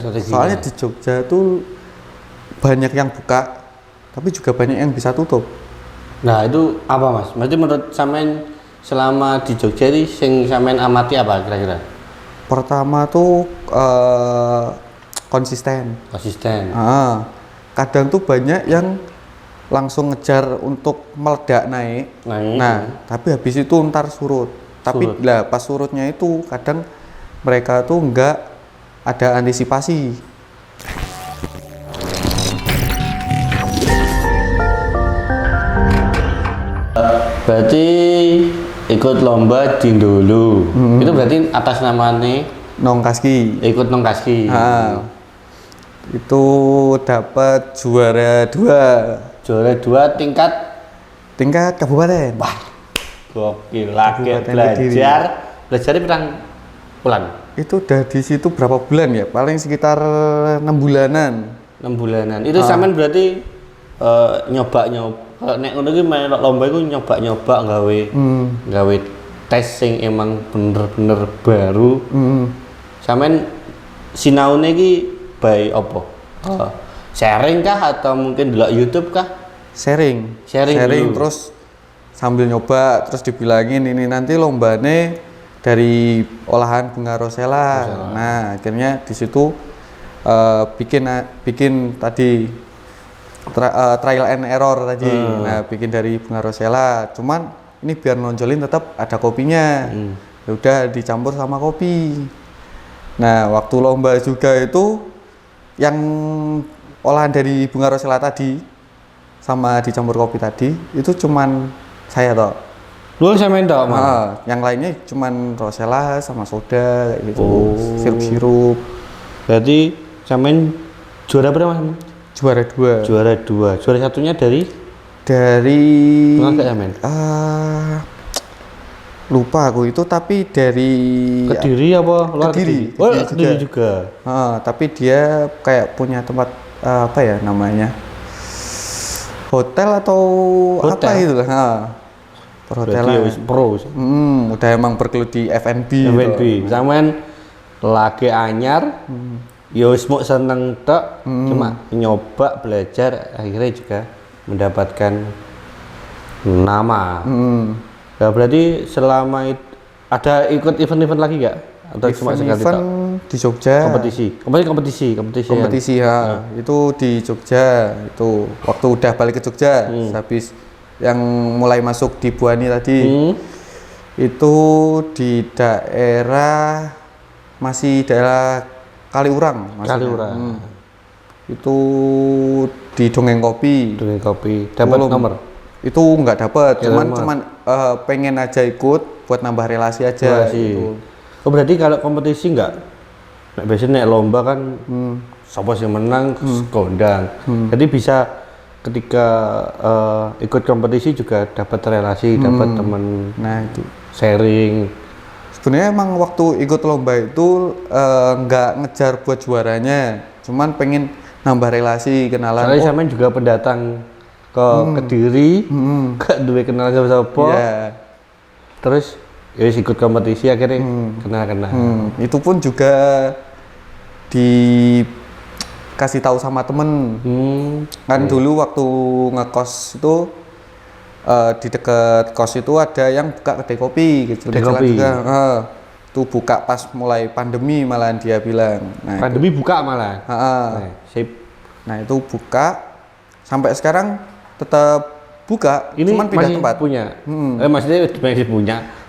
strateginya? Soalnya di Jogja tuh banyak yang buka, tapi juga banyak yang bisa tutup. Nah itu apa mas? Berarti menurut sampean selama di Jogja ini sing sampean amati apa kira-kira? Pertama tuh konsisten. Konsisten. Kadang tuh banyak yang langsung ngejar untuk meledak naik. Nah, tapi habis itu ntar surut. Tapi lah pas surutnya itu kadang mereka tuh nggak ada antisipasi. Berarti ikut lomba di dulu. Itu berarti atas namanya Nongkaski. ikut Nongkaski. Itu dapat juara 2. Juara 2 tingkat kabupaten. Wah, gokil lagi belajar. Belajarnya berapa bulan? Itu udah di situ berapa bulan ya? Paling sekitar 6 bulanan. 6 bulanan. Itu sampean berarti nyoba nek ngono iki melok lomba iku nyoba gawe tes sing emang bener-bener baru. Sampean sinaune iki by apa? Sharing kah atau mungkin delok YouTube kah? Sharing Dulu. terus sambil nyoba terus dibilangin ini nanti lombane dari olahan bunga rosella. Nah, akhirnya di situ bikin tadi trial and error tadi. Nah, bikin dari bunga rosella. Cuman ini biar nonjolin tetap ada kopinya. Ya udah dicampur sama kopi. Nah, waktu lomba juga itu yang olahan dari bunga rosella tadi sama dicampur kopi tadi itu cuman saya toh. Lu sampean tok, Mas. Yang lainnya cuman rosella sama soda kayak gitu. Sirup-sirup. Berarti sampean juara berapa, Mas? Juara 2. Juara 2. Juara satunya dari mana sampean? Lupa aku itu, tapi dari Kediri apa luar Kediri? Oh, Kediri juga. Tapi dia kayak punya tempat apa ya namanya? Hotel atau apa itu lah. Perhotelan. Berarti pro. Udah emang bergelut di F&B. Gitu. Sampean lagi anyar. Ya wis mau seneng tok, cuma nyoba belajar akhirnya juga mendapatkan nama. Nah, berarti selama itu ada ikut event-event lagi nggak? Atau cuma sekali tok? Di Jogja. Kompetisi ya. Itu di Jogja. Itu waktu udah balik ke Jogja, habis yang mulai masuk di Buani tadi. Itu di daerah Kaliurang. Itu di Dongeng Kopi. Dapat nomor? Itu nggak dapat, cuman pengen aja ikut buat nambah relasi aja. Gitu. Oh, berarti kalau kompetisi nggak? Biasanya lomba kan siapa sih menang kondang. Jadi bisa ketika ikut kompetisi juga dapat relasi, dapat teman. Nah itu sharing. Sebenarnya emang waktu ikut lomba itu nggak ngejar buat juaranya, cuman pengen nambah relasi, kenalan. Soalnya sampean juga pendatang ke Kediri, gak duwe kenal siapa-siapa. Terus ya ikut kompetisi akhirnya kenal. Itu pun juga dikasih tahu sama temen. Kan dulu waktu ngekos itu di dekat kos itu ada yang buka kedai kopi gitu. Kedai kopi juga. Tuh buka pas mulai pandemi malahan dia bilang. Nah, pandemi itu buka malah. Sip. Nah itu buka sampai sekarang tetap buka. Ini cuman pindah tempat. Punya. Maksudnya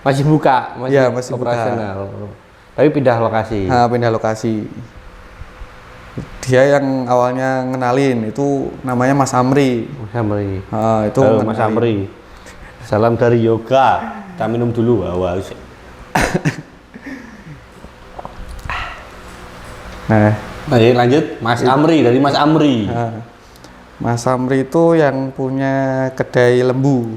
masih buka, masih operasional. Tapi pindah lokasi. Pindah lokasi. Dia yang awalnya ngenalin itu namanya Mas Amri. Itu Mas Amri. Salam dari yoga. Kita minum dulu. Nah, lanjut. Mas Amri, dari Mas Amri. Mas Amri itu yang punya kedai lembu.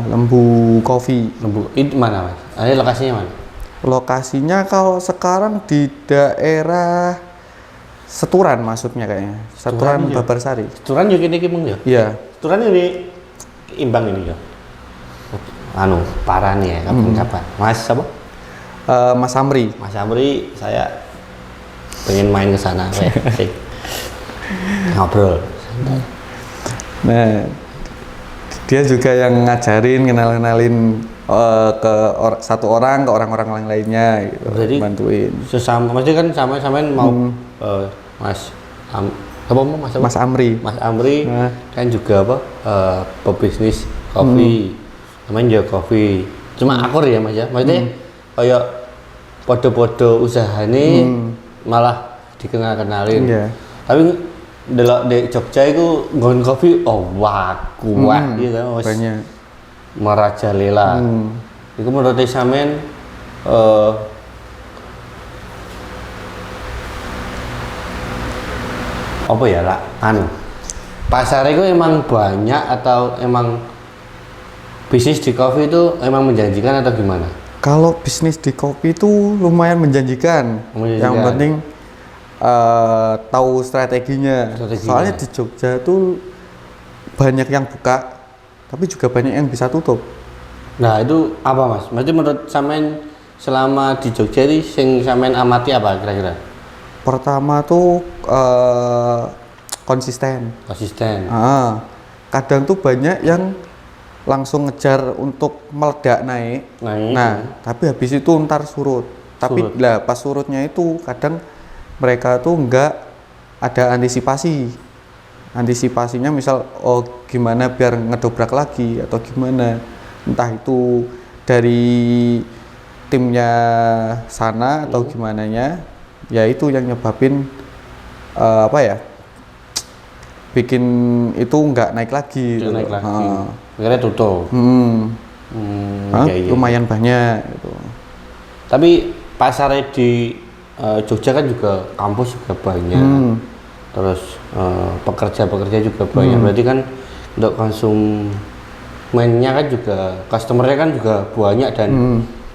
Lembu kopi. Itu mana, Mas? Ini lokasinya mana? Lokasinya kalau sekarang di daerah Seturan maksudnya kayaknya. Seturan Babarsari. Seturan juga ini Mung ya? Iya. Seturan ini imbang ini ya. Parah nih ya kapan-kapan. Mas apa? Mas Amri. Mas Amri, saya pengen main ke sana asik. Ngobrol. Nah, dia juga yang ngajarin, kenalin satu orang ke orang-orang lainnya gitu, Berarti bantuin. Sesama, maksudnya kan sama-samain mau Mas Mas Amri. Mas Amri Nah. kan juga pebisnis kopi, namanya juga kopi. Cuma akur ya Mas ya, maksudnya kayak podo-podo usahane malah dikenal-kenalin. Iya. Tapi delok di Jogja itu nggon kopi wah kuat gitu kan wis Banyak. merajalela. Iku menurut sampean apa ya lah pasar itu emang banyak atau emang bisnis di kopi itu emang menjanjikan atau gimana? Kalau bisnis di kopi itu lumayan menjanjikan. Yang penting tahu strateginya. Soalnya di Jogja tuh banyak yang buka, tapi juga banyak yang bisa tutup. Nah itu apa Mas? Berarti menurut sampean selama di Jogja ini sing sampean amati apa kira-kira? Pertama tuh konsisten. Kadang tuh banyak yang langsung ngejar untuk meledak naik. Nah, tapi habis itu ntar surut. Tapi lah pas surutnya itu kadang mereka tuh nggak ada antisipasi. Antisipasinya misal gimana biar ngedobrak lagi atau gimana. Entah itu dari timnya sana atau gimana nya. Ya itu yang nyebabin bikin itu nggak naik lagi. Akhirnya tutup. Lumayan banyak gitu. Tapi pasarnya di Jogja kan juga kampus juga banyak. Terus pekerja-pekerja juga banyak. Berarti kan untuk konsumennya kan juga, customernya kan juga banyak. Dan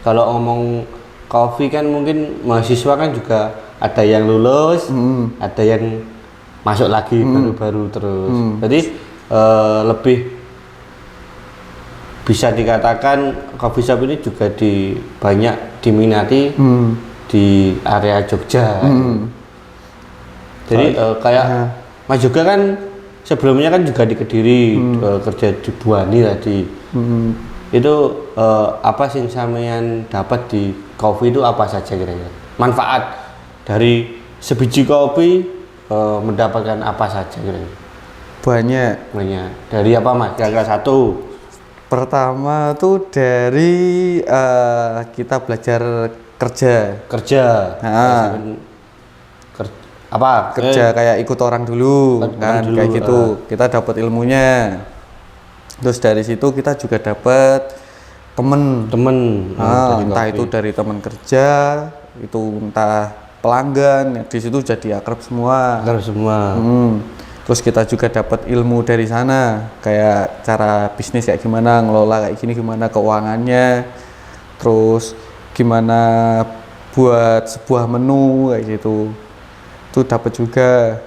kalau ngomong kopi kan mungkin mahasiswa kan juga ada yang lulus, ada yang masuk lagi baru-baru terus. Jadi lebih bisa dikatakan coffee shop ini juga banyak diminati di area Jogja. Jadi kayak Mas juga kan sebelumnya kan juga di Kediri, kerja di Buani tadi. Itu apa sih sampean dapat di kopi itu apa saja kira-kira? Manfaat dari sebiji kopi mendapatkan apa saja kira-kira? Banyak. Dari apa Mas? Kira-kira satu. Pertama tuh dari kita belajar kerja. Kerja kayak ikut orang dulu kan, kayak gitu. Kita dapat ilmunya. Terus dari situ kita juga dapat temen. Entah itu dari teman kerja, itu entah pelanggan. Di situ jadi akrab semua. Terus kita juga dapat ilmu dari sana, kayak cara bisnis kayak gimana, ngelola kayak gini, gimana keuangannya, terus gimana buat sebuah menu kayak gitu. Itu dapat juga.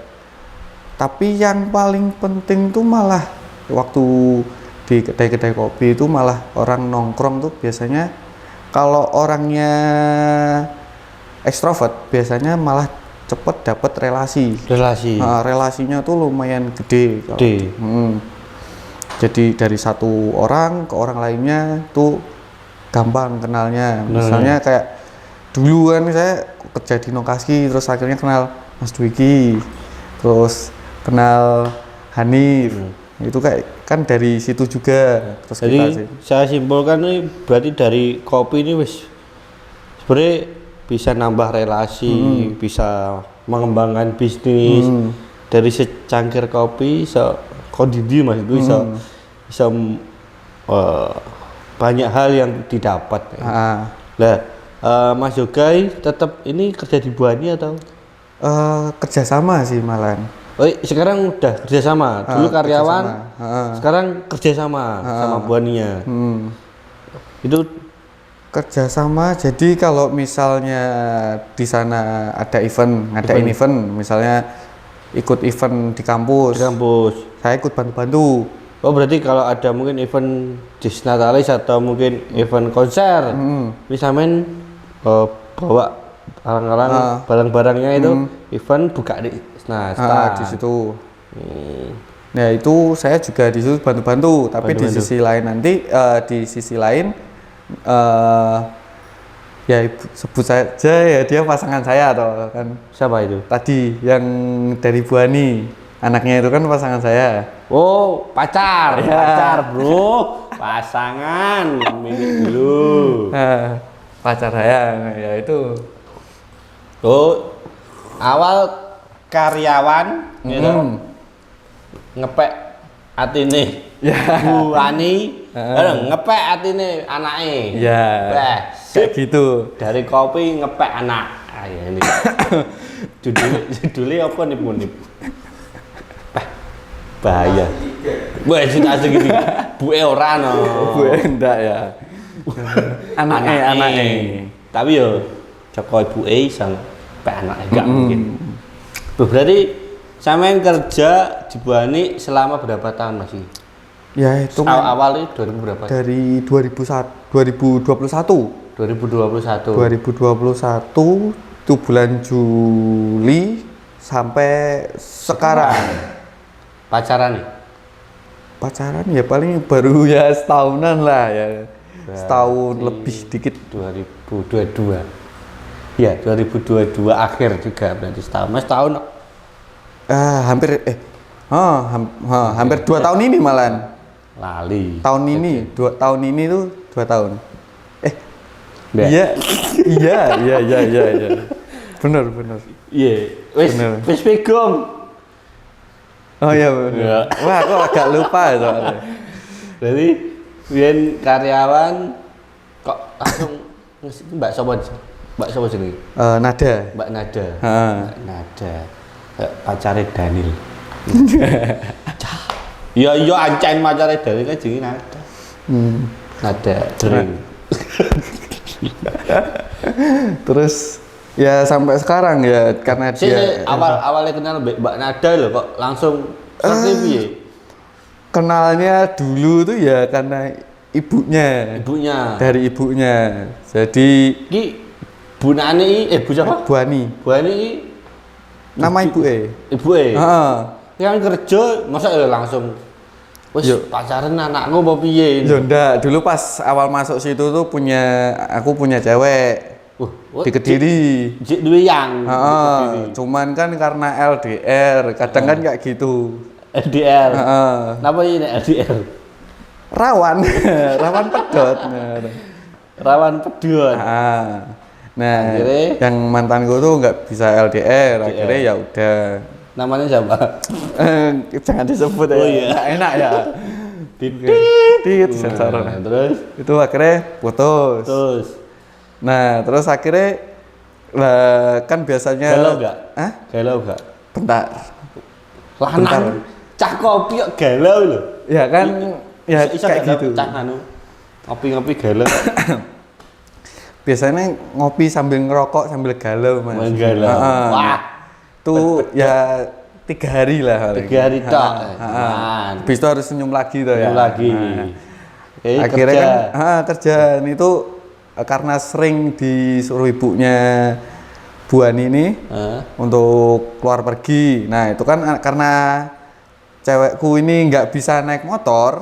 Tapi yang paling penting tuh malah waktu di kedai-kedai kopi itu malah orang nongkrong tuh biasanya kalau orangnya ekstrovert biasanya malah cepet dapat relasi. Relasinya tuh lumayan gede. Jadi dari satu orang ke orang lainnya tuh gampang kenalnya. Misalnya kayak dulu kan saya kerja di Nokaski, terus akhirnya kenal Mas Dwiki, terus kenal Hanif. Itu kayak kan dari situ juga. Terus jadi saya simpulkan ini berarti dari kopi ini wis sebenarnya bisa nambah relasi, bisa mengembangkan bisnis. Dari secangkir kopi kondisi Mas itu bisa banyak hal yang didapat. Mas Yogai tetap ini kerja di Buani atau kerjasama sih malah. Sekarang udah kerjasama. Dulu karyawan, sekarang kerjasama sama Buaninya. Itu kerjasama. Jadi kalau misalnya di sana ada ngadain event, misalnya ikut event di kampus, saya ikut bantu-bantu. Berarti kalau ada mungkin event Disnatalis atau mungkin event konser, ini sampean bawa Orang-orang barang-barangnya itu event buka di stand. Di situ. Nah itu saya juga di situ bantu-bantu, tapi di sisi lain nanti di sisi lain ya sebut saja ya dia pasangan saya atau kan. Siapa itu? Tadi yang dari Bu Ani, anaknya itu kan pasangan saya. Oh, pacar, pacar bro, pasangan, minik dulu. Pacar saya, ya itu. Oh, awal karyawan, gitu, ngepek atine, Bu Ani, ngepek atine anake. Ya, kayak gitu. Dari kopi ngepek anak. Ya ini. Judulnya apa nih pun? Bahaya. Wah, cerita segini. Bu ora no. Bu enggak ya. Anake. Tapi yo Joko ibu sang pe anake enggak mungkin. Berarti sampean kerja di Buani selama berapa tahun masih? Ya itu awal itu 2000 berapa? Dari 2021 itu bulan Juli sampai sekarang. Pacaran nih? Pacaran ya paling baru ya setahunan lah ya. Setahun lebih dikit. 2022. Ya, 2022 akhir juga berarti setahun. Mas tahun hampir 2 tahun ini malahan. Lali. Tahun ini, 2 tahun ini tuh 2 tahun. Iya. Bener. Iya, wis pegong. Oh iya bener. Wah, aku agak lupa soalnya. Jadi, biyen karyawan kok langsung Mbak sapa jenenge? Nada. Mbak Nada. Heeh. Mbak Nada. Pacare Daniel. Iya ancen pacare Daniel kan jenenge Nada. Nada Dring. Terus ya sampai sekarang ya karena dia awalnya kenal Mbak Nada loh kok langsung seperti piye? Kenalnya dulu tuh ya karena ibunya. Dari ibunya. Jadi ki Bu Nani Bu siapa? Bu Ani. Bu Ani nama ibuke. Heeh. Yang kerja masa ya langsung wis pacaran anakku apa piye? Ya ndak, dulu pas awal masuk situ tuh aku punya cewek. Di Kediri. Duwe yang. Cuman kan karena LDR, kadang kan kayak gitu. LDR. Napa ini LDR? Rawan pedot. Rawan pedot. Nah, akhirnya yang mantanku tuh nggak bisa LDR, akhirnya ya udah. Namanya siapa? Jangan disebut ya. Oh iya. Nggak enak ya. Tit sensor. Terus itu akhirnya putus. Nah, terus akhirnya kan biasanya galau enggak? Galau enggak? Bentar. Lanang cah kopi kok galau lho. Ya kan ya kayak gitu. Cah anu ngopi-ngopi galau. Biasanya ngopi sambil ngerokok sambil galau, Mas. Galau. Wah. Tuh ya 3 hari lah. 3 hari tok. Habis itu harus senyum lagi tuh ya. Senyum lagi. Akhirnya kan kerjaan itu karena sering disuruh ibunya Bu Ani ini untuk keluar pergi. Nah itu kan karena cewekku ini nggak bisa naik motor.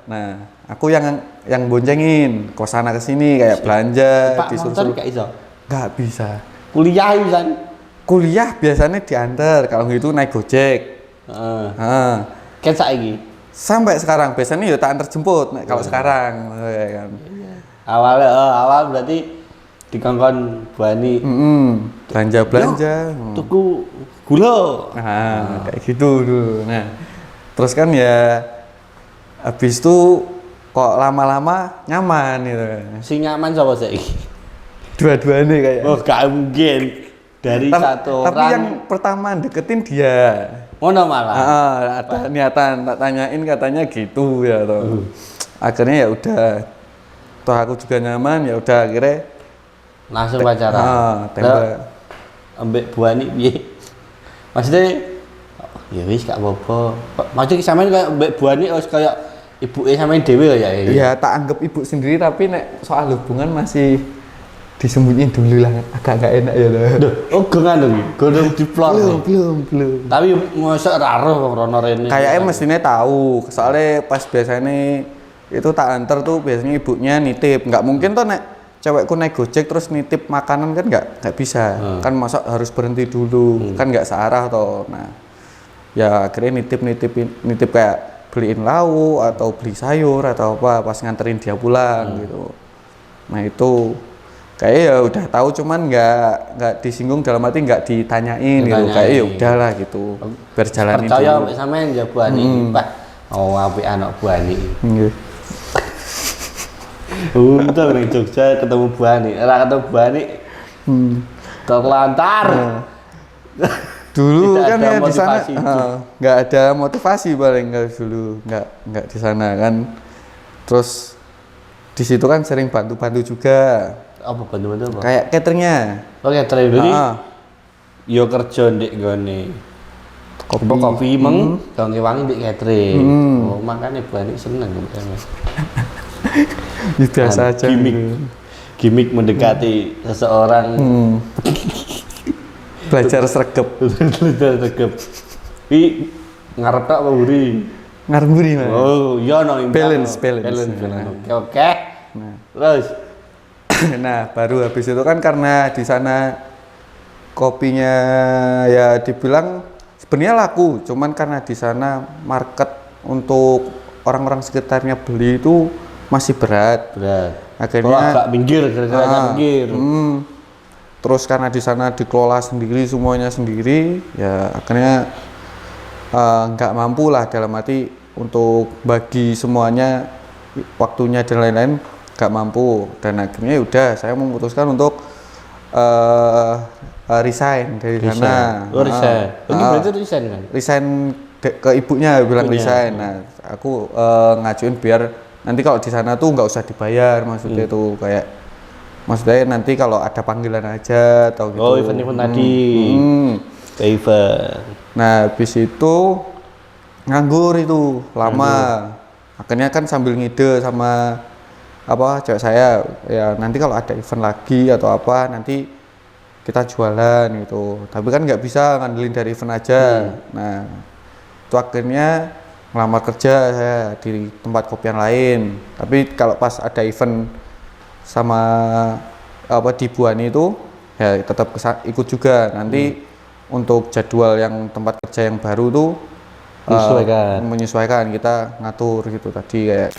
Nah aku yang boncengin ke sana ke sini kayak belanja. Pak motor nggak iso? Nggak bisa. Kuliah bisa? Kuliah biasanya diantar, kalau gitu naik Gojek. Kan saiki? Sampai sekarang biasanya ya tak antar jemput. Kalau sekarang, ya kan. Awal berarti dikongkon Buani. Belanja. Tuku gula. Kayak gitu dulu. Nah, terus kan ya habis itu kok lama-lama nyaman gitu. Si nyaman siapa saiki? Dua-duanya kayak. Oh, gak mungkin. Dari satu orang. Tapi yang pertama deketin dia. Ngono malah. Ada niatan, tak tanyain katanya gitu ya toh. Akhirnya ya udah. Toh aku juga nyaman, ya udah akhirnya langsung pacaran. Tembak. Ambek Buani piye? Maksudnya ya wis gak apa-apa. Maksudnya sampean kayak ambek Buani wis kayak ibuke sampean dhewe ya. Ya tak anggap ibu sendiri tapi nek soal hubungan masih disembunyiin dulu lah, agak nggak enak ya loh. Duh, oh gue ngandung, gue diplot. Belum. Tapi masa raro rono rene. Kayaknya mestinya tahu, soalnya pas biasanya itu tak anter tuh biasanya ibunya nitip, nggak mungkin tuh nek cewekku naik gojek terus nitip makanan kan nggak bisa, kan masa harus berhenti dulu, kan nggak searah toh. Nah, ya akhirnya nitip kayak beliin lauk atau beli sayur atau apa pas nganterin dia pulang gitu. Nah itu kayak ya udah tahu cuman nggak disinggung dalam arti nggak ditanyain gitu, kayak ya udahlah gitu berjalan itu. Percaya sampean ya Bu Ani, Pak. Oh apik anak Bu Ani. Nggih. Untung ning Jogja ketemu Bu Ani. Ora ketemu Bu Ani. Terlantar. Dulu kan ya di sana nggak itu. ada motivasi paling dulu nggak di sana kan. Terus di situ kan sering bantu-bantu juga. Apa bantu-bantu apa? Kayak cateringnya. Oh catering dulu. Yo kerja ndek gone. Kopi meng, gawe wangi ndek catering. Oh, makane Bu Ani seneng kok. Biasa aja. Gimik mendekati seseorang. Belajar sregep. Ih, ngarep tak apa buri? Ngarep buri Mas. Oh, iya no balance. Oke. Nah. Terus Nah, baru habis itu kan karena di sana kopinya ya dibilang sebenarnya laku, cuman karena di sana market untuk orang-orang sekitarnya beli itu masih berat. Akhirnya agak minggir, gara-gara minggir. Terus karena di sana dikelola sendiri semuanya sendiri, ya akhirnya nggak mampu lah dalam arti untuk bagi semuanya waktunya dan lain-lain nggak mampu, dan akhirnya udah saya memutuskan untuk resign dari sana. Resign. Berarti resign kan? Resign ke ibunya bilang resign. Nah, aku ngajuin biar nanti kalau di sana tuh nggak usah dibayar, maksudnya itu kayak maksudnya nanti kalau ada panggilan aja atau gitu. Oh, event-event tadi. Event. Nah, habis itu nganggur itu lama. Akhirnya kan sambil ngide sama apa cewek saya, ya nanti kalau ada event lagi atau apa nanti kita jualan gitu. Tapi kan nggak bisa ngandelin dari event aja. Nah, itu akhirnya ngelamar kerja saya di tempat kopi yang lain. Tapi kalau pas ada event sama apa di Bu Ani itu ya tetap ikut juga. Nanti untuk jadwal yang tempat kerja yang baru tuh menyesuaikan kita ngatur gitu tadi kayak